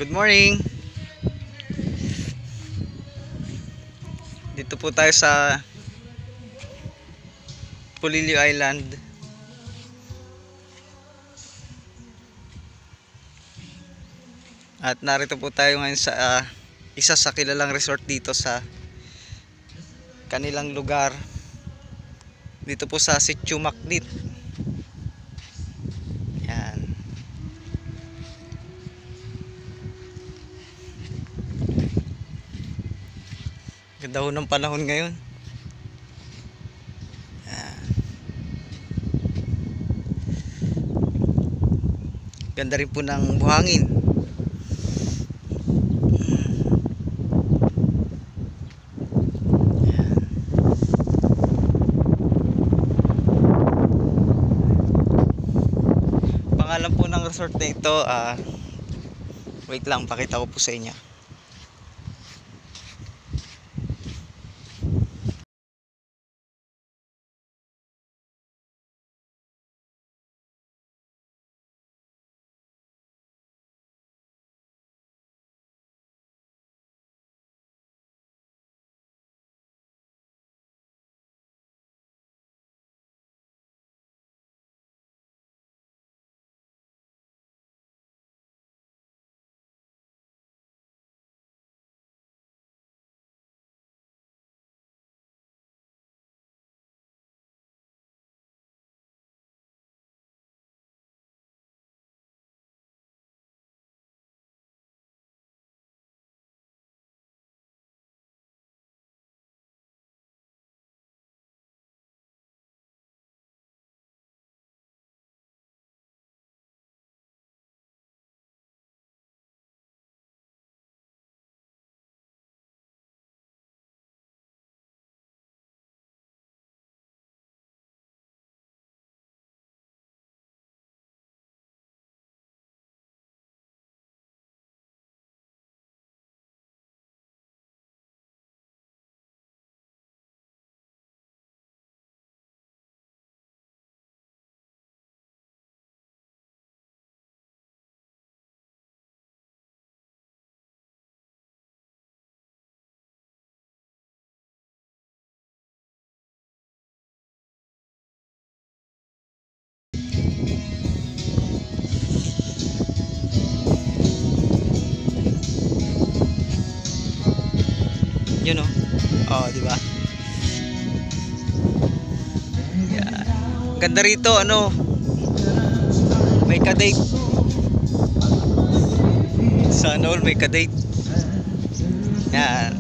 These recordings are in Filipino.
Good morning. Dito po tayo sa Polillo Island. At narito po tayo ngayon sa isa sa kilalang resort dito sa kanilang lugar. Dito po sa Sitio Maclit. Yan. Ganda ho ng panahon ngayon. Yan. Ganda rin po ng buhangin. Pangalan po ng resort na ito, wait lang, pakita ko po sa inyo. Yun oh. Oh, di ba? Yan. Ganda rito, ano? May kadate. Sana all may kadate. Yan.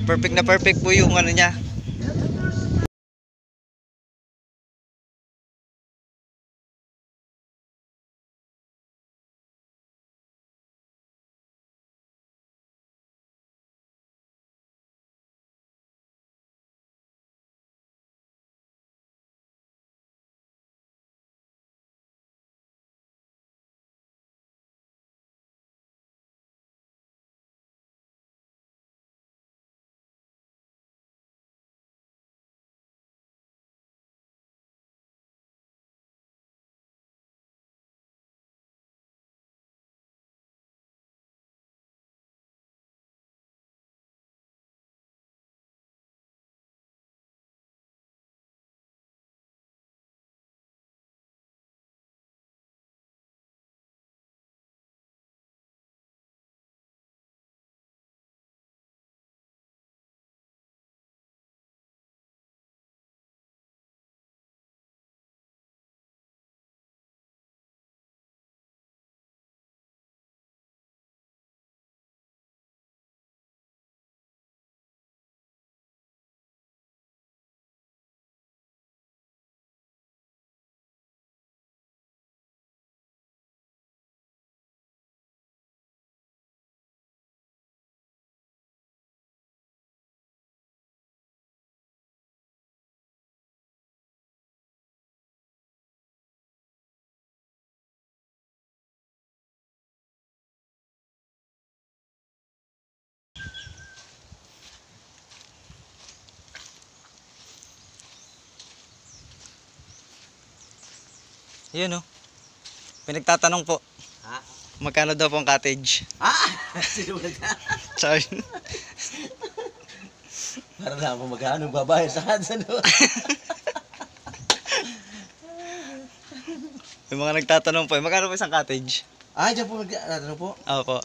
Perfect na perfect po yung ano niya. Ayan oh. Pinagtatanong po, Ha? magkano daw po ang cottage? Sinulat ka. Sorry. Para lang ako magkano babayad sa kansa no. May mga nagtatanong po, magkano po isang cottage? Diyan po ano po? Opo.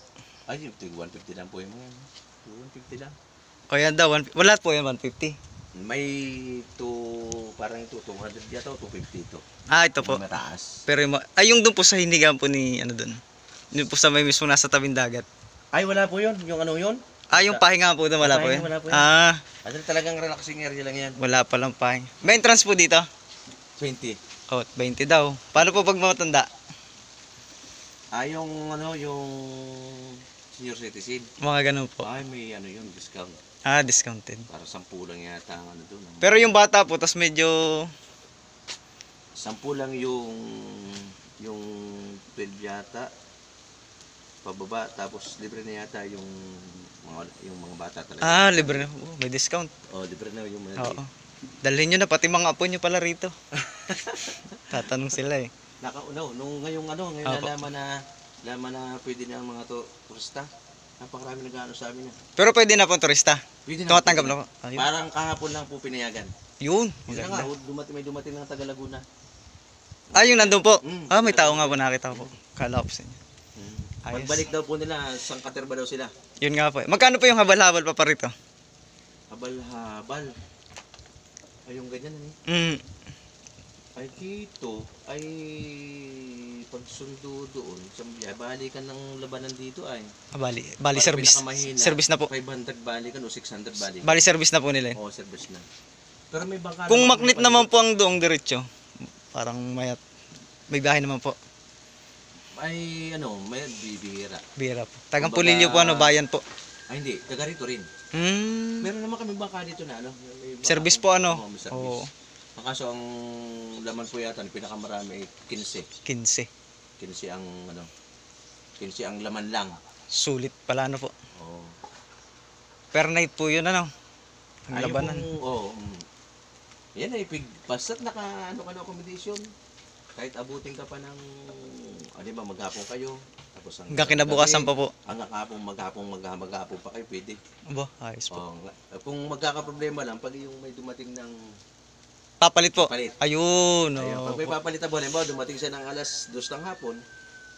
Ay, 150 lang po yung mga 150 lang. O yan daw, wala po yan 150. May parang 200 yata o 250 ito. Ito po. Yung mataas. Pero yung doon po sa hinigaan po ni ano doon. Yung po sa may mismo nasa tabing dagat. Ay, wala po yun. Yung ano yun? Yung pahinga po doon, wala po yan. Wala po yan. Ano talagang relaxing area lang yan. Wala pa lang pahinga. May entrance po dito? 20. 20 daw. Paano po pag matanda? Yung ano, yung senior citizen. Mga ganun po. May ano yun, discount. Discounted. Para 10 lang yata ang ano doon. Pero yung bata po, tas medyo 10 lang yung 12 yata. Pababa, tapos libre na yata yung mga bata talaga. Libre na po. May discount. Libre na yung mga. Oo. Dalhin nyo na, pati mga apo nyo pala rito. Tatanong sila eh. Nung ngayong nalaman na pwede na ang mga turista. Napakarami nag-ano sa amin. Pero pwede na po turista. Pwede na. Tumatanggap na po. Ayun. Parang kahapon lang po pinayagan. Yun. Isa Maganda. nga, may dumating ng taga Laguna. Yung nandun po. Mm. May tao nga po nakita ko po. Kala ko sa inyo. Ayos. Pagbalik daw po nila, sangkaterba daw sila. Yun nga po. Magkano po yung habal-habal pa rito? Habal-habal. Ay, yung ganyan ay dito, ay pagsundo doon, balikan ng labanan dito ay. Bali Para service. pinakamahina, Service na po. 500 balikan o 600 balikan. Bali service na po nila. Oo, service na. Pero may bangka. Kung maknit naman po ang doong diretso, parang may biyahe naman po. Ay, may bibihira. Bira po. Tagang Kumbaga, Pulilio po, bayan po. Ay, hindi. Taga rito rin. Meron naman kami bangka dito na, may bangka. Service po, Oo, may service. Oo. Kaso ang laman po yata, pinakamarami ay 15. 15. 15 ang 15 ang laman lang. Sulit pala po. Oo. Per night po yun Ang labanan. Yan ay basta't naka accommodation. Kahit abutin ka pa ng maghapon kayo. Tapos Hanggang kinabukasan pa po. Hanggang maghapon pa kayo, pwede. Ayos po. Kung magkakaproblema lang, pag yung may dumating ng Papalit po. Papalit. Ayun. Pag may papalit na halimbawa, dumating siya ng alas 2 ng hapon,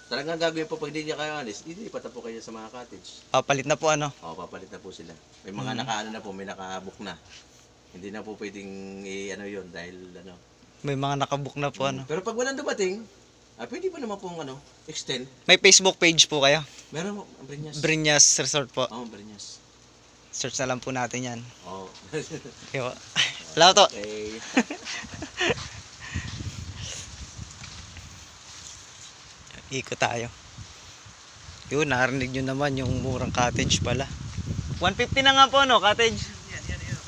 talagang gagawin po pag hindi niya kayo alis, ilipat na po kayo sa mga cottage. Papalit na po Papalit na po sila. May mga may nakabook na. Hindi na po pwedeng yun dahil May mga nakabook na po Pero pag walang dumating, pwede pa naman pong extend. May Facebook page po kayo? Meron mo, Breñas. Breñas Resort po. Breñas. Search na lang po natin yan. Okay. Salamat to. Okay. Ikot tayo. Yun, narinig nyo naman yung murang cottage pala. 150 na nga po cottage?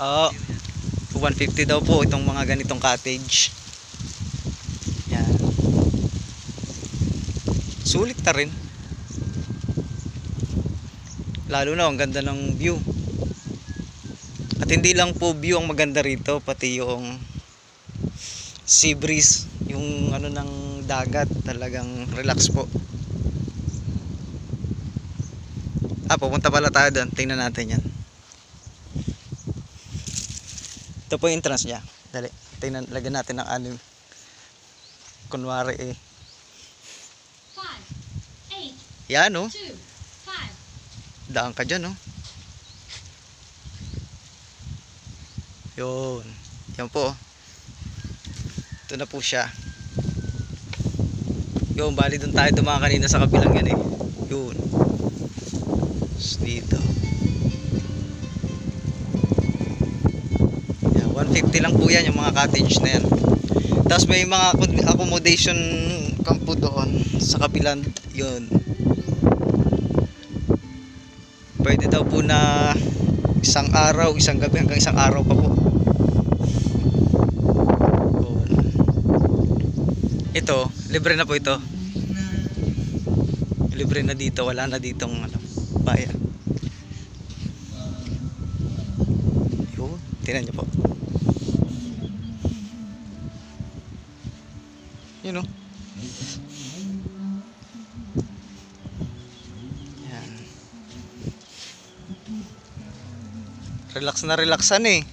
Oo. 150 daw po itong mga ganitong cottage. Yan. Sulit na rin. Lalo na ang ganda ng view. At hindi lang po view ang maganda rito, pati yung sea breeze, yung ng dagat, talagang relax po. Pupunta pala tayo doon. Tingnan natin yan. Ito po yung entrance niya. Dali, tingnan, lagyan natin ng anim. Kunwari 5, 8, yan 2, 5. Daan ka dyan Yun. Yan po. Ito na po siya. Yun, bali doon tayo dumaan kanina sa kabilang yan Yun. Dito. Yan, 150 lang po yan yung mga cottage na yan. Tapos may mga accommodation campo doon sa kabilang yun. Pwede daw po na isang araw, isang gabi hanggang isang araw pa po. Ito, libre na po ito. Libre na dito, wala na ditong bayan. Yun, tingnan niyo po. Yun Relax na relaxan eh.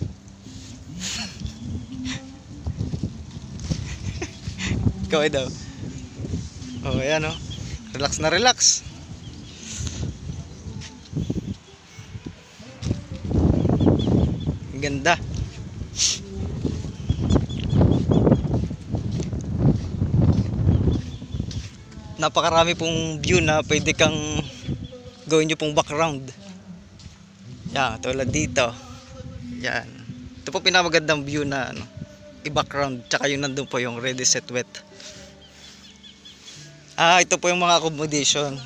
Ikaw daw. Oh, ayan oh. Relax na relax. Ang ganda. Napakarami pong view na pwede kang gawin nyo pong background. Yan, tulad dito. Yan. Ito po pinamagandang view na ano, i-background. Tsaka yung nandun po yung ready set wet. Ito po yung mga accommodation.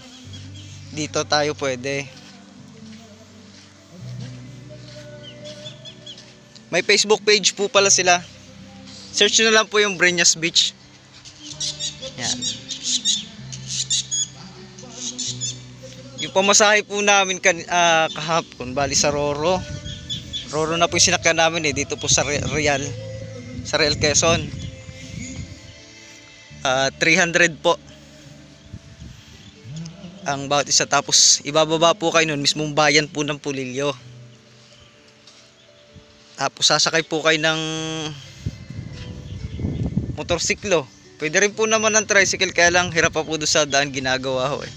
Dito tayo pwede. May Facebook page po pala sila. Search nyo na lang po yung Breñas Beach. Yan. Yung pamasahe po namin kahapon, bali sa Roro. Roro na po yung sinakyan namin eh, dito po sa Real. Sa Real Quezon. 300 po. Ang bawat isa, tapos ibababa po kayo nun, mismong bayan po ng Pulilio. Tapos sasakay po kayo ng motorsiklo. Pwede rin po naman ng tricycle, kaya lang hirap pa po doon sa daan, ginagawa ho eh.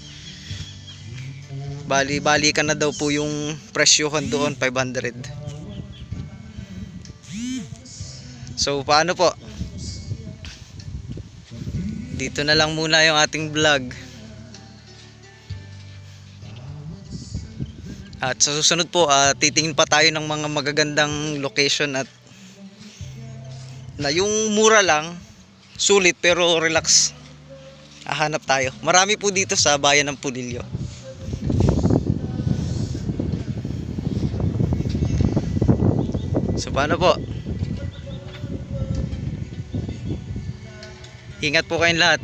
Bali ka na daw po yung presyohan doon, 500. So paano po? Dito na lang muna yung ating vlog. At sa susunod po, titingin pa tayo ng mga magagandang location at na yung mura lang, sulit pero relax. Hahanap tayo. Marami po dito sa bayan ng Pulilio. So paano po? Ingat po kayong lahat.